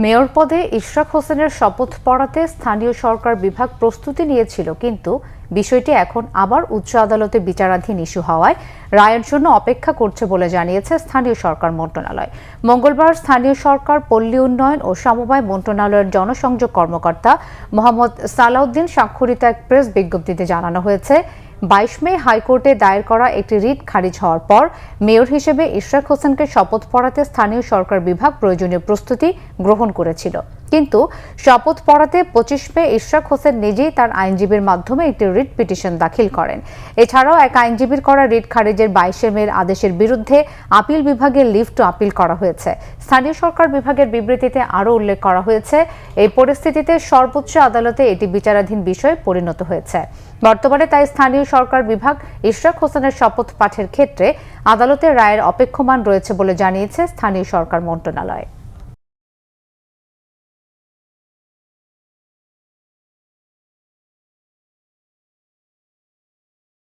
Mayor পদে ইশরাক হোসেনের শপথ পড়াতে স্থানীয় সরকার বিভাগ প্রস্তুতি নিয়েছিল, কিন্তু বিষয়টি এখন আবার উচ্চ আদালতে বিচারাধীন ইস্যু হওয়ায় রায়ের জন্য অপেক্ষা করছে বলে জানিয়েছে স্থানীয় সরকার মন্ত্রণালয়। মঙ্গলবার স্থানীয় সরকার, পল্লী উন্নয়ন ও সমবায় মন্ত্রণালয়ের জনসংযোগ কর্মকর্তা মোহাম্মদ সালাউদ্দিন স্বাক্ষরিত এক প্রেস বিজ্ঞপ্তিতে জানানো হয়েছে, 22 মে হাইকোর্টে দায়ের করা একটি রিট খারিজ হওয়ার পর মেয়র হিসেবে ইশরাক হোসেনকে শপথ পড়াতে স্থানীয় সরকার বিভাগ প্রয়োজনীয় প্রস্তুতি গ্রহণ করেছিল। কিন্তু শপথ পড়াতে 25 মে ইশরাক হোসেন নিজেই তার আইনজীবীর মাধ্যমে একটি রিট পিটিশন দাখিল করেন। এছাড়াও এক আইনজীবীর করা রিট খারিজের 22 মের আদেশের বিরুদ্ধে আপিল বিভাগে লিভ টু আপিল করা হয়েছে। স্থানীয় সরকার বিভাগের বিবৃতিতে আরও উল্লেখ করা হয়েছে, এই পরিস্থিতিতে সর্বোচ্চ আদালতে এটি বিচারাধীন বিষয়ে পরিণত হয়েছে। বর্তমানে তাই স্থানীয় সরকার বিভাগ ইশরাক হোসেনের শপথ পাঠের ক্ষেত্রে আদালতের রায়ের অপেক্ষমান রয়েছে বলে জানিয়েছে স্থানীয় সরকার মন্ত্রণালয়।